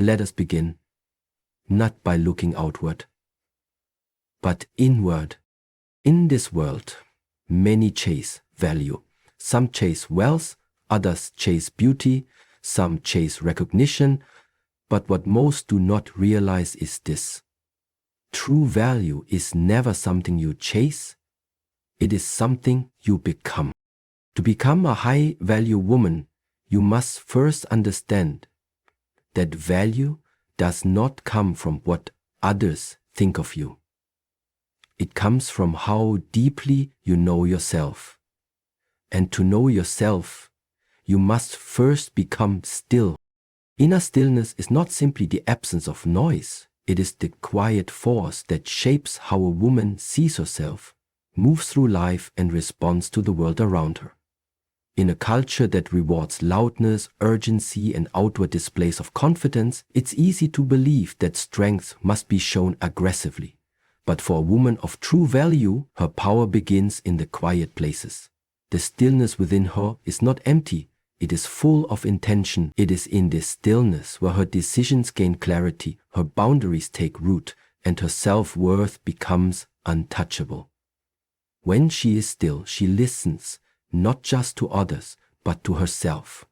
Let us begin, not by looking outward, but inward. In this world, many chase value. Some chase wealth, others chase beauty, some chase recognition, but what most do not realize is this. True value is never something you chase, it is something you become. To become a high-value woman, you must first understand that value does not come from what others think of you. It comes from how deeply you know yourself. And to know yourself, you must first become still. Inner stillness is not simply the absence of noise. It is the quiet force that shapes how a woman sees herself, moves through life, and responds to the world around her. In a culture that rewards loudness, urgency, and outward displays of confidence, it's easy to believe that strength must be shown aggressively. But for a woman of true value, her power begins in the quiet places. The stillness within her is not empty, it is full of intention. It is in this stillness where her decisions gain clarity, her boundaries take root, and her self-worth becomes untouchable. When she is still, she listens, not just to others, but to herself.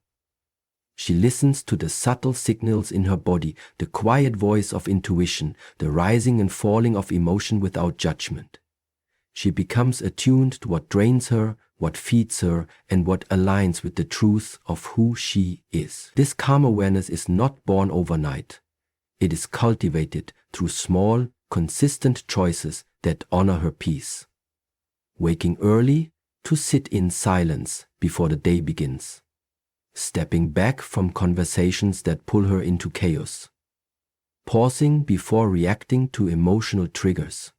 She listens to the subtle signals in her body, the quiet voice of intuition, the rising and falling of emotion without judgment. She becomes attuned to what drains her, what feeds her, and what aligns with the truth of who she is. This calm awareness is not born overnight. It is cultivated through small, consistent choices that honor her peace. Waking early to sit in silence before the day begins. Stepping back from conversations that pull her into chaos. Pausing before reacting to emotional triggers.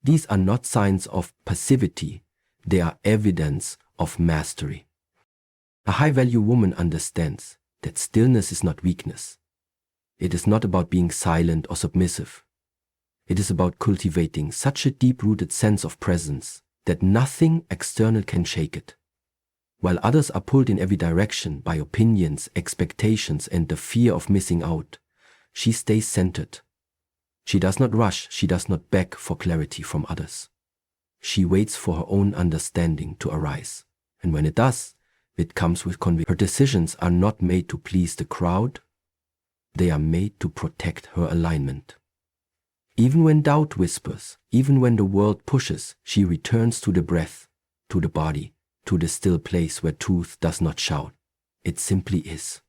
These are not signs of passivity, they are evidence of mastery. A high-value woman understands that stillness is not weakness. It is not about being silent or submissive. It is about cultivating such a deep-rooted sense of presence that nothing external can shake it. While others are pulled in every direction by opinions, expectations, and the fear of missing out, she stays centered. She does not rush, she does not beg for clarity from others. She waits for her own understanding to arise. And when it does, it comes with conviction. Her decisions are not made to please the crowd, they are made to protect her alignment. Even when doubt whispers, even when the world pushes, she returns to the breath, to the body, to the still place where truth does not shout. It simply is.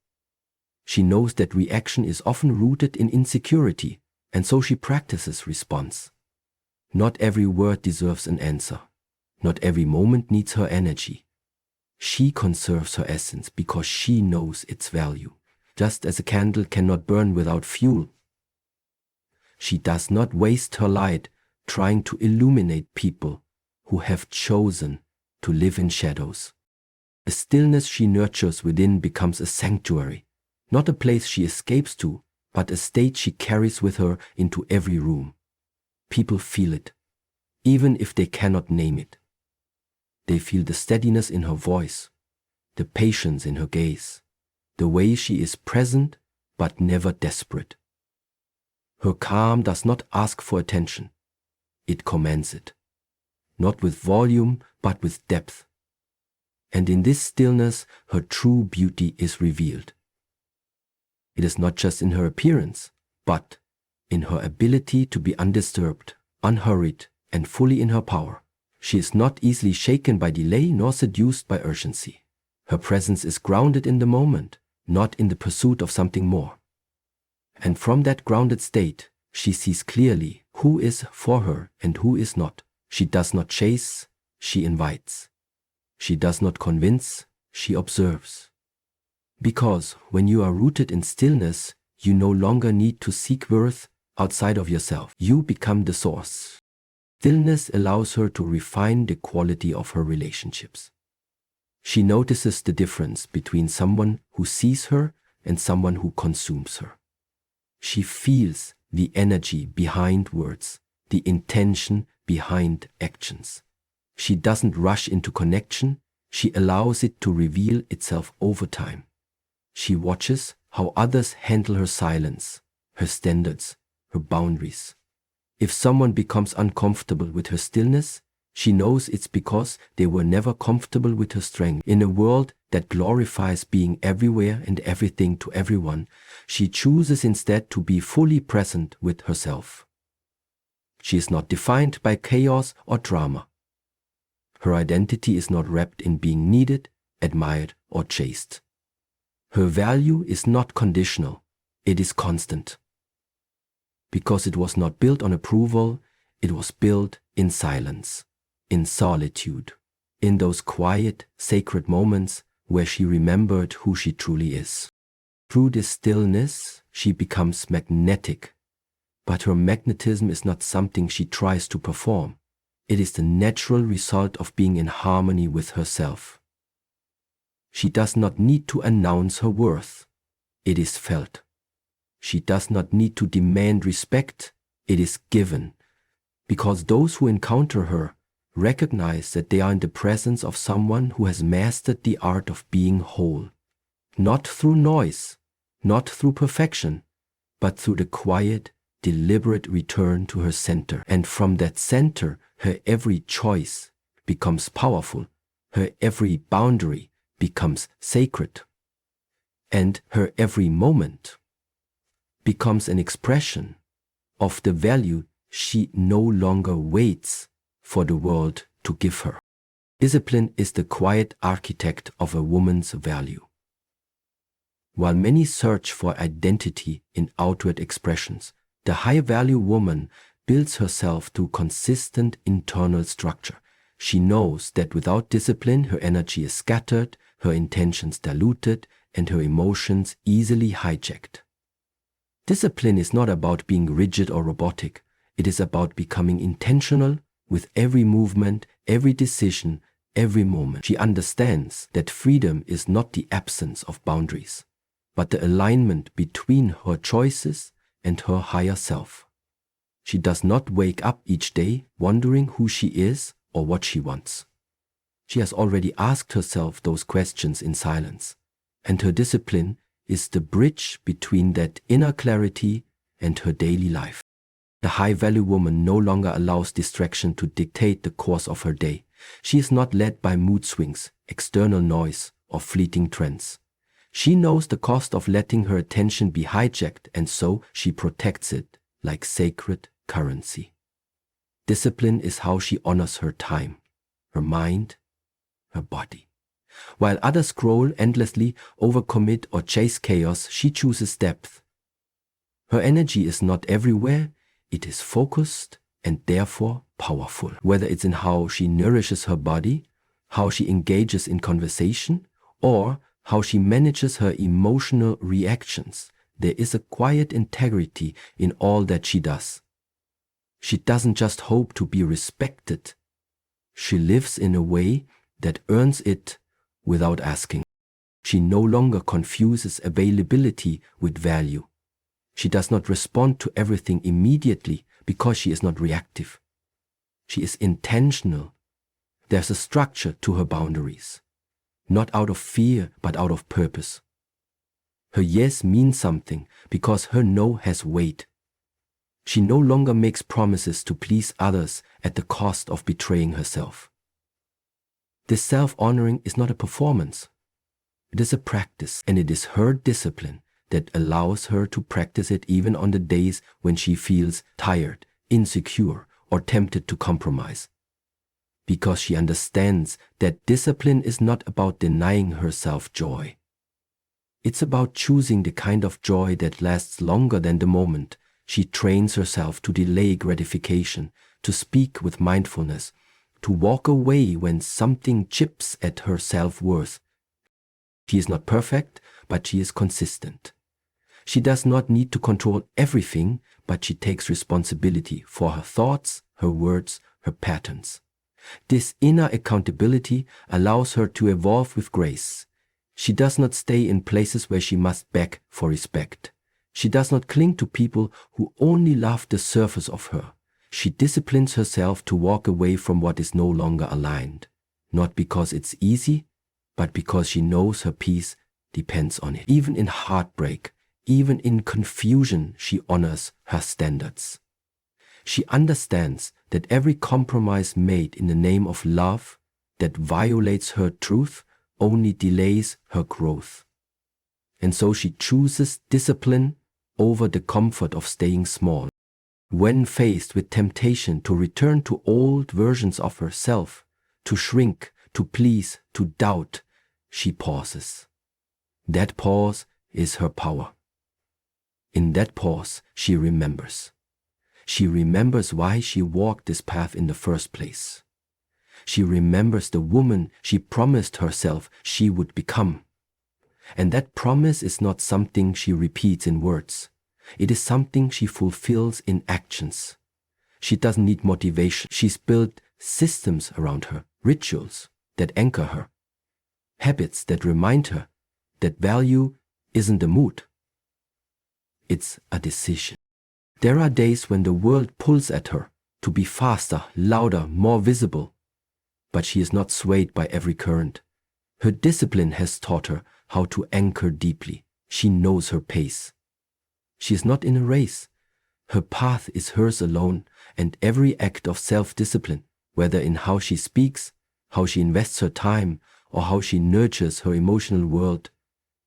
She knows that reaction is often rooted in insecurity, and so she practices response. Not every word deserves an answer. Not every moment needs her energy. She conserves her essence because she knows its value. Just as a candle cannot burn without fuel, she does not waste her light trying to illuminate people who have chosen to live in shadows. The stillness she nurtures within becomes a sanctuary, not a place she escapes to, but a state she carries with her into every room. People feel it, even if they cannot name it. They feel the steadiness in her voice, the patience in her gaze, the way she is present but never desperate. Her calm does not ask for attention, it commands it, not with volume but with depth. And in this stillness, her true beauty is revealed. It is not just in her appearance, but in her ability to be undisturbed, unhurried, and fully in her power. She is not easily shaken by delay nor seduced by urgency. Her presence is grounded in the moment, not in the pursuit of something more. And from that grounded state, she sees clearly who is for her and who is not. She does not chase, she invites. She does not convince, she observes. Because when you are rooted in stillness, you no longer need to seek worth outside of yourself. You become the source. Stillness allows her to refine the quality of her relationships. She notices the difference between someone who sees her and someone who consumes her. She feels the energy behind words, the intention behind actions. She doesn't rush into connection, she allows it to reveal itself over time. She watches how others handle her silence, her standards, her boundaries. If someone becomes uncomfortable with her stillness, she knows it's because they were never comfortable with her strength. In a world that glorifies being everywhere and everything to everyone, she chooses instead to be fully present with herself. She is not defined by chaos or drama. Her identity is not wrapped in being needed, admired, or chased. Her value is not conditional, it is constant. Because it was not built on approval, it was built in silence, in solitude, in those quiet, sacred moments where she remembered who she truly is. Through this stillness, she becomes magnetic, but her magnetism is not something she tries to perform. It is the natural result of being in harmony with herself. She does not need to announce her worth. It is felt. She does not need to demand respect. It is given. Because those who encounter her recognize that they are in the presence of someone who has mastered the art of being whole. Not through noise, not through perfection, but through the quiet, deliberate return to her center. And from that center, her every choice becomes powerful. Her every boundary becomes sacred. And her every moment becomes an expression of the value she no longer waits for the world to give her. Discipline is the quiet architect of a woman's value. While many search for identity in outward expressions, the high-value woman builds herself through consistent internal structure. She knows that without discipline, her energy is scattered, her intentions diluted, and her emotions easily hijacked. Discipline is not about being rigid or robotic. It is about becoming intentional with every movement, every decision, every moment. She understands that freedom is not the absence of boundaries, but the alignment between her choices and her higher self. She does not wake up each day wondering who she is or what she wants. She has already asked herself those questions in silence, and her discipline is the bridge between that inner clarity and her daily life. The high-value woman no longer allows distraction to dictate the course of her day. She is not led by mood swings, external noise, or fleeting trends. She knows the cost of letting her attention be hijacked, and so she protects it like sacred currency. Discipline is how she honors her time, her mind, her body. While others scroll endlessly, overcommit, or chase chaos, she chooses depth. Her energy is not everywhere, it is focused and therefore powerful. Whether it's in how she nourishes her body, how she engages in conversation, or how she manages her emotional reactions, there is a quiet integrity in all that she does. She doesn't just hope to be respected. She lives in a way that earns it without asking. She no longer confuses availability with value. She does not respond to everything immediately because she is not reactive. She is intentional. There's a structure to her boundaries, not out of fear but out of purpose. Her yes means something because her no has weight. She no longer makes promises to please others at the cost of betraying herself. This self-honoring is not a performance. It is a practice, and it is her discipline that allows her to practice it even on the days when she feels tired, insecure, or tempted to compromise. Because she understands that discipline is not about denying herself joy. It's about choosing the kind of joy that lasts longer than the moment. She trains herself to delay gratification, to speak with mindfulness, to walk away when something chips at her self-worth. She is not perfect, but she is consistent. She does not need to control everything, but she takes responsibility for her thoughts, her words, her patterns. This inner accountability allows her to evolve with grace. She does not stay in places where she must beg for respect. She does not cling to people who only love the surface of her. She disciplines herself to walk away from what is no longer aligned, not because it's easy, but because she knows her peace depends on it. Even in heartbreak, even in confusion, she honors her standards. She understands that every compromise made in the name of love that violates her truth only delays her growth. And so she chooses discipline over the comfort of staying small. When faced with temptation to return to old versions of herself, to shrink, to please, to doubt, she pauses. That pause is her power. In that pause, she remembers. She remembers why she walked this path in the first place. She remembers the woman she promised herself she would become. And that promise is not something she repeats in words. It is something she fulfills in actions. She doesn't need motivation. She's built systems around her, rituals that anchor her, habits that remind her that value isn't a mood. It's a decision. There are days when the world pulls at her to be faster, louder, more visible, but she is not swayed by every current. Her discipline has taught her how to anchor deeply. She knows her pace. She is not in a race. Her path is hers alone, and every act of self-discipline, whether in how she speaks, how she invests her time, or how she nurtures her emotional world,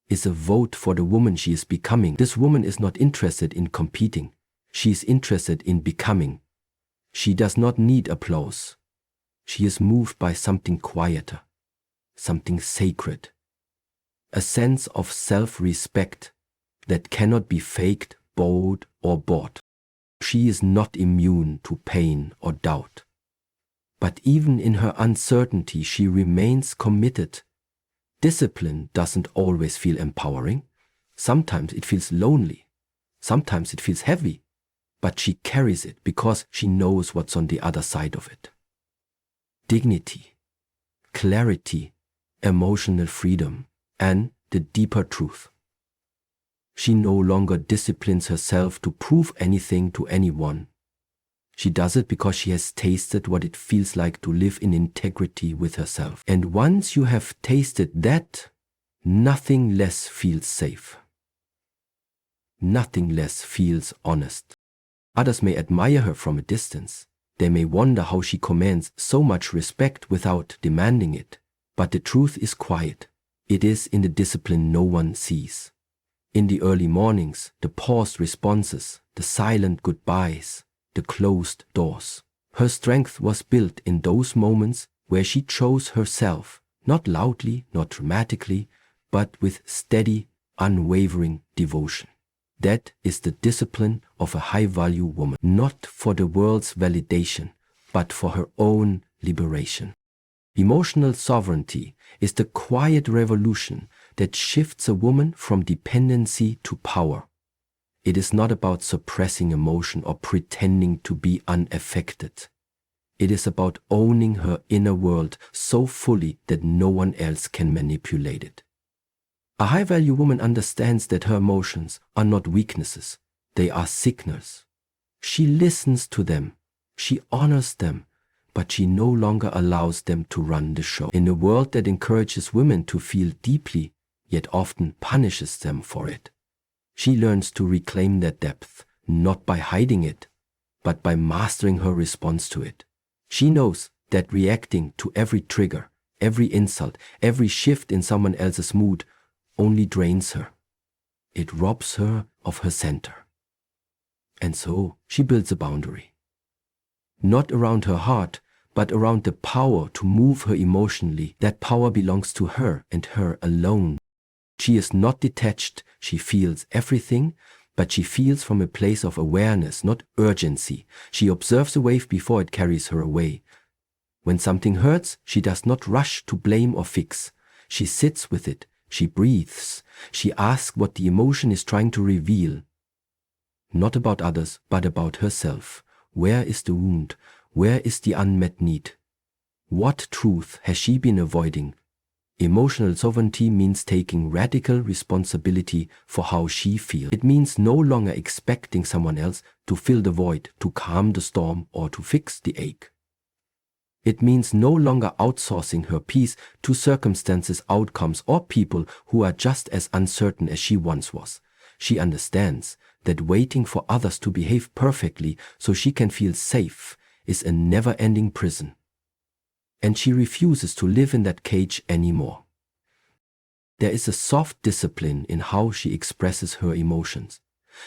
is a vote for the woman she is becoming. This woman is not interested in competing. She is interested in becoming. She does not need applause. She is moved by something quieter, something sacred, a sense of self-respect that cannot be faked, bought, or bought. She is not immune to pain or doubt. But even in her uncertainty, she remains committed. Discipline doesn't always feel empowering. Sometimes it feels lonely. Sometimes it feels heavy. But she carries it because she knows what's on the other side of it. Dignity, clarity, emotional freedom, and the deeper truth. She no longer disciplines herself to prove anything to anyone. She does it because she has tasted what it feels like to live in integrity with herself. And once you have tasted that, nothing less feels safe. Nothing less feels honest. Others may admire her from a distance. They may wonder how she commands so much respect without demanding it. But the truth is quiet. It is in the discipline no one sees. In the early mornings, the paused responses, the silent goodbyes, the closed doors. Her strength was built in those moments where she chose herself, not loudly, not dramatically, but with steady, unwavering devotion. That is the discipline of a high-value woman, not for the world's validation, but for her own liberation. Emotional sovereignty is the quiet revolution that shifts a woman from dependency to power. It is not about suppressing emotion or pretending to be unaffected. It is about owning her inner world so fully that no one else can manipulate it. A high-value woman understands that her emotions are not weaknesses, they are signals. She listens to them, she honors them, but she no longer allows them to run the show. In a world that encourages women to feel deeply, yet often punishes them for it, she learns to reclaim that depth, not by hiding it, but by mastering her response to it. She knows that reacting to every trigger, every insult, every shift in someone else's mood only drains her. It robs her of her center. And so she builds a boundary. Not around her heart, but around the power to move her emotionally. That power belongs to her and her alone. She is not detached, she feels everything, but she feels from a place of awareness, not urgency. She observes a wave before it carries her away. When something hurts, she does not rush to blame or fix. She sits with it, she breathes, she asks what the emotion is trying to reveal. Not about others, but about herself. Where is the wound? Where is the unmet need? What truth has she been avoiding? Emotional sovereignty means taking radical responsibility for how she feels. It means no longer expecting someone else to fill the void, to calm the storm, or to fix the ache. It means no longer outsourcing her peace to circumstances, outcomes, or people who are just as uncertain as she once was. She understands that waiting for others to behave perfectly so she can feel safe is a never-ending prison. And she refuses to live in that cage anymore. There is a soft discipline in how she expresses her emotions.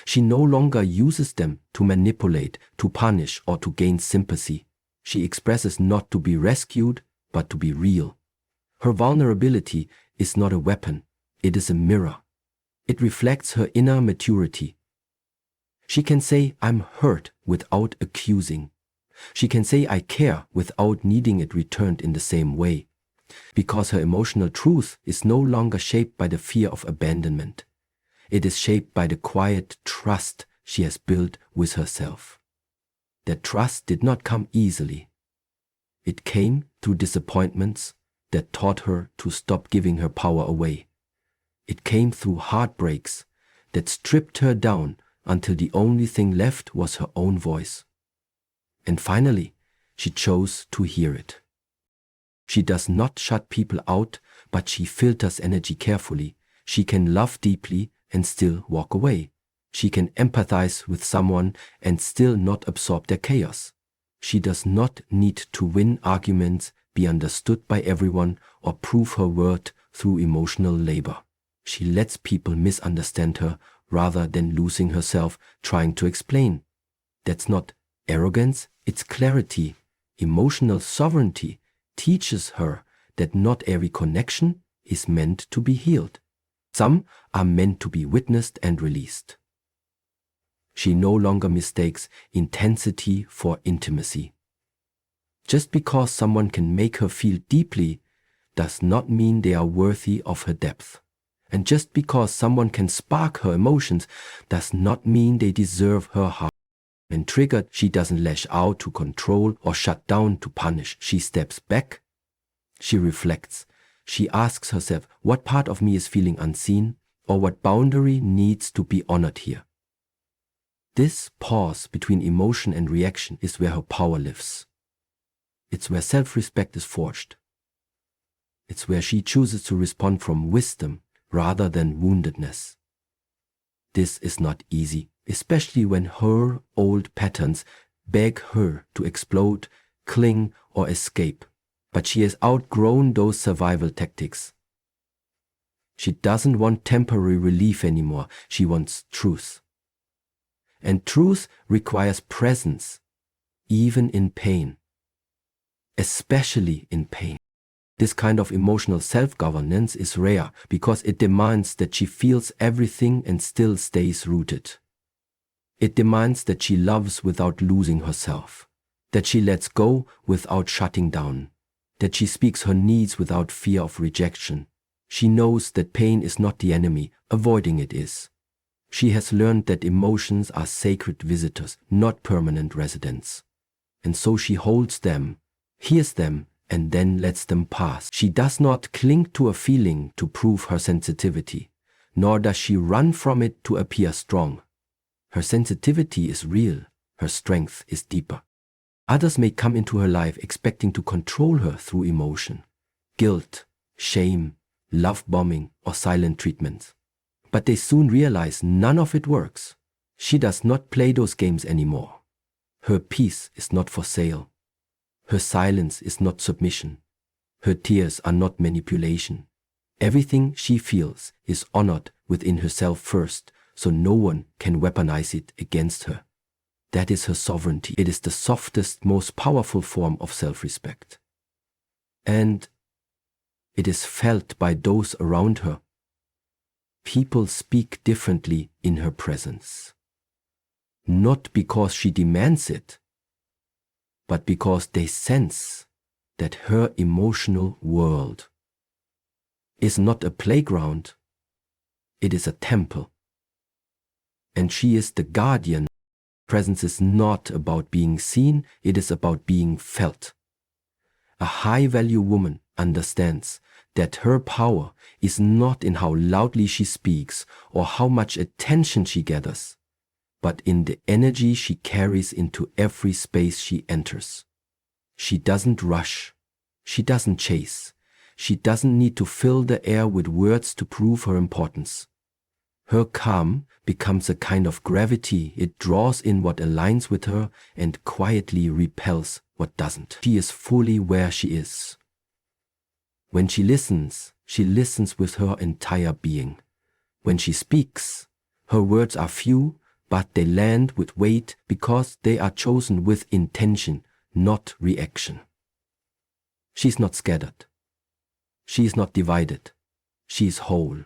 She no longer uses them to manipulate, to punish, or to gain sympathy. She expresses not to be rescued, but to be real. Her vulnerability is not a weapon, it is a mirror. It reflects her inner maturity. She can say, "I'm hurt," without accusing. She can say, "I care," without needing it returned in the same way. Because her emotional truth is no longer shaped by the fear of abandonment. It is shaped by the quiet trust she has built with herself. That trust did not come easily. It came through disappointments that taught her to stop giving her power away. It came through heartbreaks that stripped her down until the only thing left was her own voice. And finally, she chose to hear it. She does not shut people out, but she filters energy carefully. She can love deeply and still walk away. She can empathize with someone and still not absorb their chaos. She does not need to win arguments, be understood by everyone, or prove her worth through emotional labor. She lets people misunderstand her rather than losing herself trying to explain. That's not arrogance, it's clarity. Emotional sovereignty teaches her that not every connection is meant to be healed. Some are meant to be witnessed and released. She no longer mistakes intensity for intimacy. Just because someone can make her feel deeply does not mean they are worthy of her depth. And just because someone can spark her emotions does not mean they deserve her heart. When triggered, she doesn't lash out to control or shut down to punish. She steps back. She reflects. She asks herself, what part of me is feeling unseen, or what boundary needs to be honored here? This pause between emotion and reaction is where her power lives. It's where self-respect is forged. It's where she chooses to respond from wisdom rather than woundedness. This is not easy, especially when her old patterns beg her to explode, cling, or escape. But she has outgrown those survival tactics. She doesn't want temporary relief anymore. She wants truth. And truth requires presence, even in pain. Especially in pain. This kind of emotional self-governance is rare because it demands that she feels everything and still stays rooted. It demands that she loves without losing herself, that she lets go without shutting down, that she speaks her needs without fear of rejection. She knows that pain is not the enemy, avoiding it is. She has learned that emotions are sacred visitors, not permanent residents. And so she holds them, hears them, and then lets them pass. She does not cling to a feeling to prove her sensitivity, nor does she run from it to appear strong. Her sensitivity is real, her strength is deeper. Others may come into her life expecting to control her through emotion, guilt, shame, love bombing, or silent treatment. But they soon realize none of it works. She does not play those games anymore. Her peace is not for sale. Her silence is not submission. Her tears are not manipulation. Everything she feels is honored within herself first, so no one can weaponize it against her. That is her sovereignty. It is the softest, most powerful form of self-respect. And it is felt by those around her. People speak differently in her presence. Not because she demands it, but because they sense that her emotional world is not a playground, it is a temple. And she is the guardian. Presence is not about being seen, it is about being felt. A high-value woman understands that her power is not in how loudly she speaks or how much attention she gathers, but in the energy she carries into every space she enters. She doesn't rush. She doesn't chase. She doesn't need to fill the air with words to prove her importance. Her calm becomes a kind of gravity. It draws in what aligns with her and quietly repels what doesn't. She is fully where she is. When she listens with her entire being. When she speaks, her words are few, but they land with weight because they are chosen with intention, not reaction. She is not scattered. She is not divided. She is whole.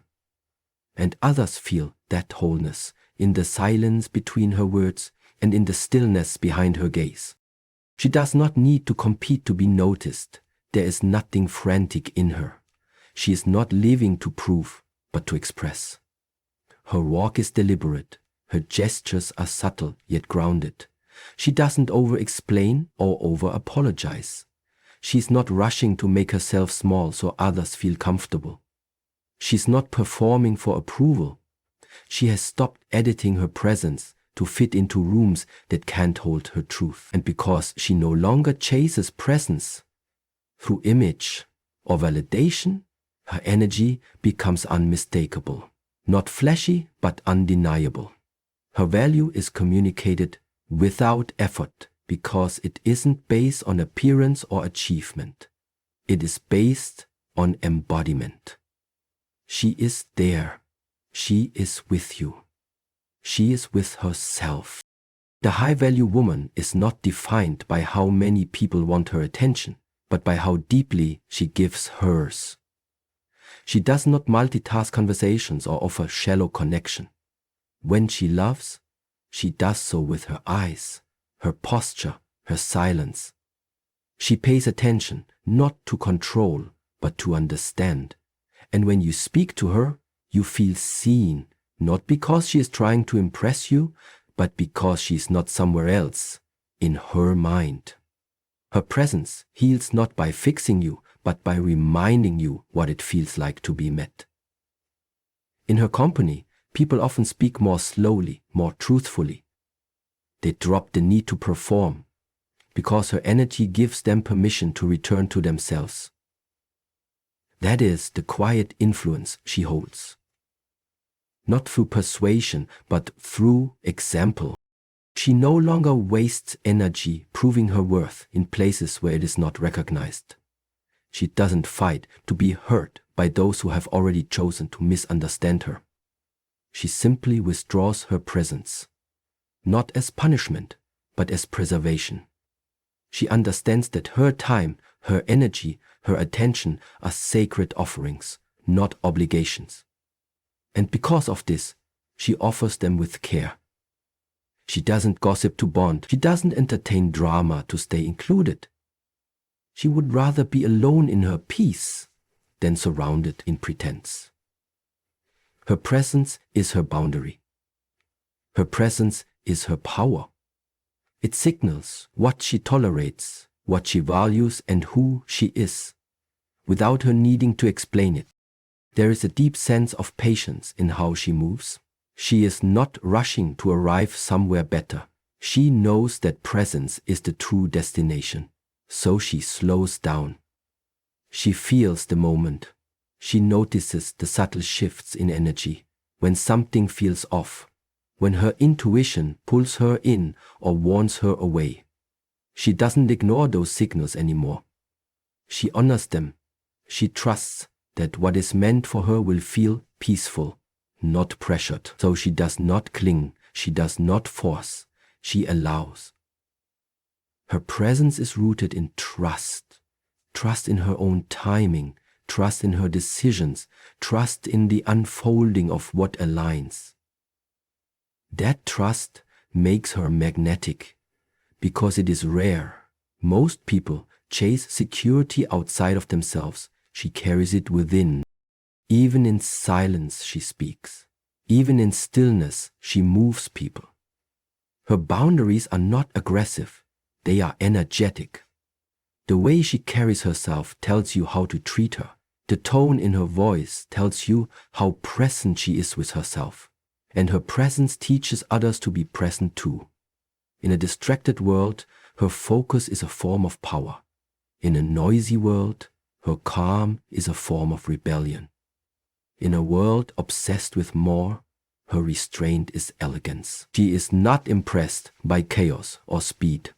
And others feel that wholeness in the silence between her words and in the stillness behind her gaze. She does not need to compete to be noticed. There is nothing frantic in her. She is not living to prove, but to express. Her walk is deliberate. Her gestures are subtle yet grounded. She doesn't over-explain or over-apologize. She is not rushing to make herself small so others feel comfortable. She is not performing for approval. She has stopped editing her presence to fit into rooms that can't hold her truth. And because she no longer chases presence through image or validation, her energy becomes unmistakable. Not flashy, but undeniable. Her value is communicated without effort because it isn't based on appearance or achievement. It is based on embodiment. She is there. She is with you. She is with herself. The high-value woman is not defined by how many people want her attention, but by how deeply she gives hers. She does not multitask conversations or offer shallow connection. When she loves, she does so with her eyes, her posture, her silence. She pays attention not to control, but to understand. And when you speak to her, you feel seen, not because she is trying to impress you, but because she is not somewhere else, in her mind. Her presence heals not by fixing you, but by reminding you what it feels like to be met. In her company, people often speak more slowly, more truthfully. They drop the need to perform, because her energy gives them permission to return to themselves. That is the quiet influence she holds. Not through persuasion, but through example. She no longer wastes energy proving her worth in places where it is not recognized. She doesn't fight to be heard by those who have already chosen to misunderstand her. She simply withdraws her presence, not as punishment, but as preservation. She understands that her time, her energy, her attention are sacred offerings, not obligations. And because of this, she offers them with care. She doesn't gossip to bond. She doesn't entertain drama to stay included. She would rather be alone in her peace than surrounded in pretense. Her presence is her boundary. Her presence is her power. It signals what she tolerates, what she values, and who she is, without her needing to explain it. There is a deep sense of patience in how she moves. She is not rushing to arrive somewhere better. She knows that presence is the true destination, so she slows down. She feels the moment. She notices the subtle shifts in energy, when something feels off, when her intuition pulls her in or warns her away. She doesn't ignore those signals anymore. She honors them. She trusts that what is meant for her will feel peaceful, not pressured. So she does not cling, she does not force, she allows. Her presence is rooted in trust, trust in her own timing, trust in her decisions, trust in the unfolding of what aligns. That trust makes her magnetic, because it is rare. Most people chase security outside of themselves. She carries it within. Even in silence she speaks. Even in stillness she moves people. Her boundaries are not aggressive. They are energetic. The way she carries herself tells you how to treat her. The tone in her voice tells you how present she is with herself. And her presence teaches others to be present too. In a distracted world, her focus is a form of power. In a noisy world, her calm is a form of rebellion. In a world obsessed with more, her restraint is elegance. She is not impressed by chaos or speed.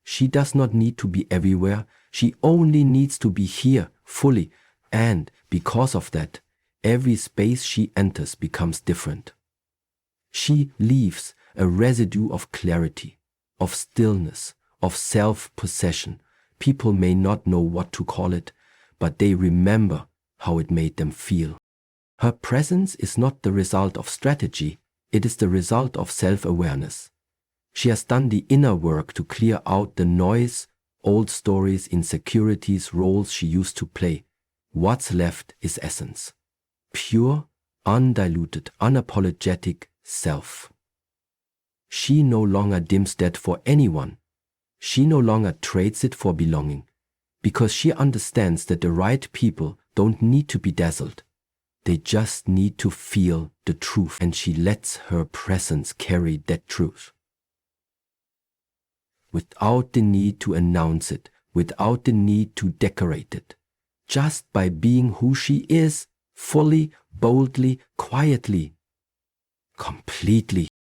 She does not need to be everywhere. She only needs to be here fully, and because of that, every space she enters becomes different. She leaves a residue of clarity, of stillness, of self-possession. People may not know what to call it, but they remember how it made them feel. Her presence is not the result of strategy, it is the result of self-awareness. She has done the inner work to clear out the noise, old stories, insecurities, roles she used to play. What's left is essence. Pure, undiluted, unapologetic self. She no longer dims that for anyone. She no longer trades it for belonging, because she understands that the right people don't need to be dazzled. They just need to feel the truth, and she lets her presence carry that truth. Without the need to announce it, without the need to decorate it. Just by being who she is, fully, boldly, quietly, completely.